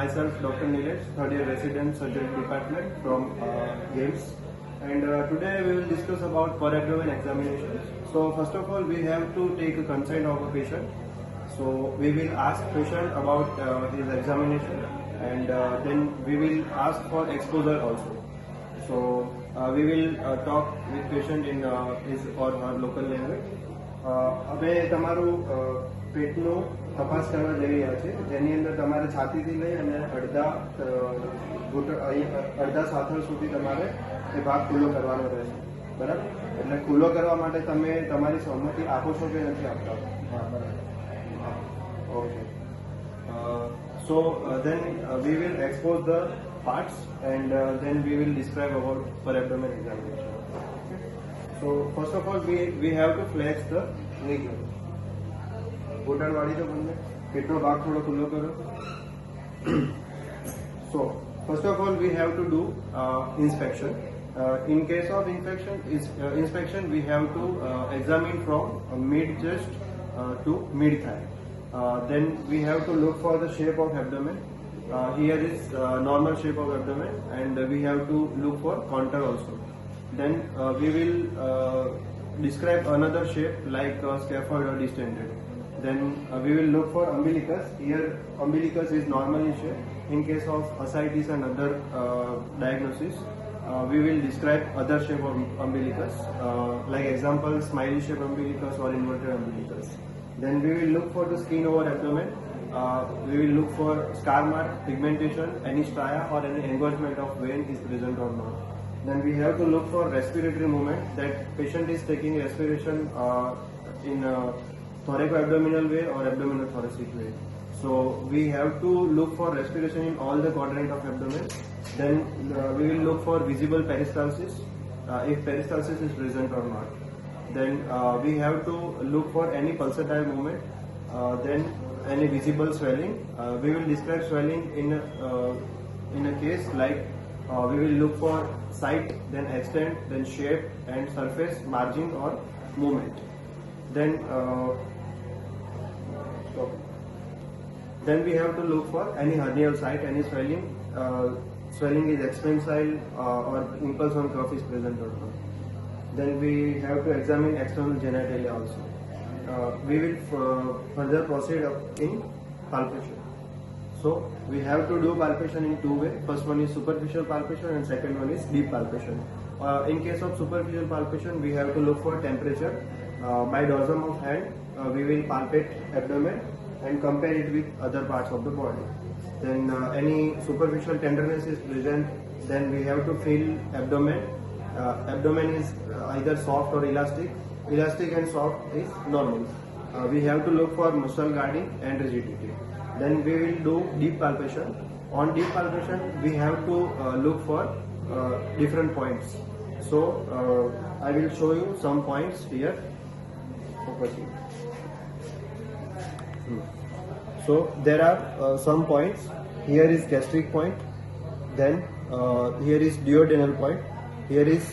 myself Dr. Nilesh, third year resident surgery department from GAMES, and today we will discuss about per abdomen examination. So first of all we have to take a consent of a patient. So we will ask patient about his examination, and then we will ask for exposure also. So we will talk with patient in his or her local language. હવે તમારું પેટનું તપાસ કરવા જઈ રહ્યા છે, જેની અંદર તમારે છાતીથી લઈ અને અડધા સાથળ સુધી તમારે એ ભાગ ખુલ્લો કરવાનો રહેશે, બરાબર? એટલે ખુલ્લો કરવા માટે તમે તમારી સહમતિ આપો છો કે નથી આપતા? Okay. So then we will expose the parts, and then we will describe about per abdomen examination. So first of all we have to flex the knee. घुटन वाली तो बंद है, पेटનો ભાગ થોડો ખુલ્લો કરો. So first of all we have to do inspection. In case of inspection we have to examine from mid chest to mid thigh. Then we have to look for the shape of abdomen. Here is normal shape of abdomen, and we have to look for contour also. Then we will describe another shape like scaphoid or distended. Then we will look for umbilicus. Here umbilicus is normal in shape. In case of ascites and other diagnosis, we will describe other shape of umbilicus, like example smiley shape umbilicus or inverted umbilicus. Then we will look for the skin over abdomen. We will look for scar mark, pigmentation, any stria or any engorgement of vein is present or not. Then we have to look for respiratory movement, that patient is taking respiration in thoracoabdominal way or abdominothoracic way. So we have to look for respiration in all the quadrant of abdomen. Then we will look for visible peristalsis, if peristalsis is present or not. Then we have to look for any pulsatile movement, then any visible swelling. We will describe swelling in a case like we will look for site, then extent, then shape and surface, margin or movement. Then we have to look for any hernial site, any swelling. Swelling is expansile or impulse on cuff is present or not. Then we have to examine external genitalia also. We will further proceed in palpation. So we have to do palpation in two ways. First one is superficial palpation and second one is deep palpation. In case of superficial palpation, we have to look for temperature. By dorsum of hand, we will palpate abdomen and compare it with other parts of the body. Then any superficial tenderness is present, then we have to feel abdomen. Abdomen is either soft or elastic. Elastic and soft is normal. We have to look for muscle guarding and rigidity. Then we will do deep palpation. On deep palpation, we have to look for different points. So I will show you some points here. So there are some points. Here is gastric point. Then here is duodenal point. Here is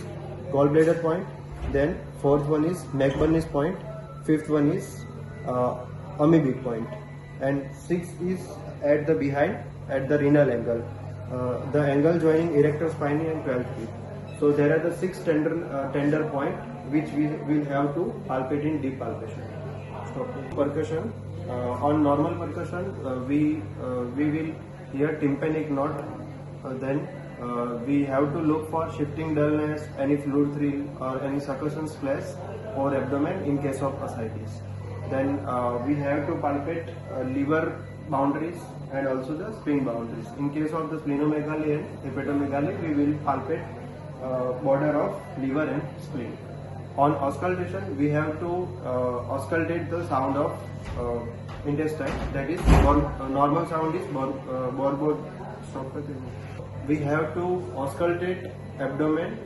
gallbladder point. Then fourth one is McBurney's point. Fifth one is amoebic point. And sixth is at the behind, at the renal angle. The angle joining erector spinae and 12th teeth. So there are the six tender point which we will have to palpate in deep palpation. Percussion. On normal percussion, we will hear tympanic knot. Then we have to look for shifting dullness, any fluid thrill or any succussion splash over abdomen in case of ascites. Then we have to palpate liver boundaries and also the spleen boundaries. In case of the splenomegaly and hepatomegaly, we will palpate border of liver and spleen. On auscultation, we have to auscultate the sound of intestine. That is normal sound is borbod. We have to auscultate abdomen.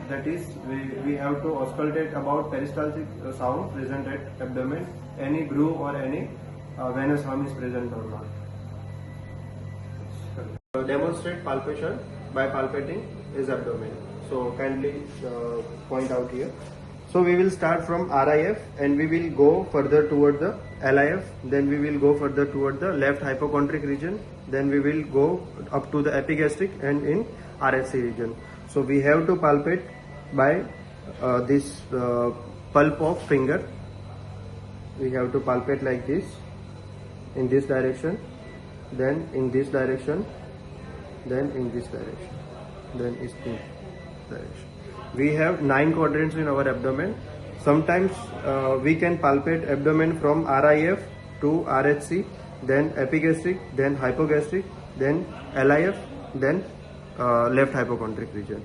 That is we have to auscultate about peristaltic sound present at abdomen. Any groove or any venous hum is present or not. Demonstrate palpation by palpating his abdomen. So kindly point out here. So we will start from RIF and we will go further toward the LIF, then we will go further toward the left hypochondric region, then we will go up to the epigastric and in RHC region. So we have to palpate by this pulp of finger. We have to palpate like this, in this direction, then in this direction, then in this direction, then in this direction. We have 9 quadrants in our abdomen. Sometimes we can palpate abdomen from RIF to RHC, then epigastric, then hypogastric, then LIF, then left hypochondric region.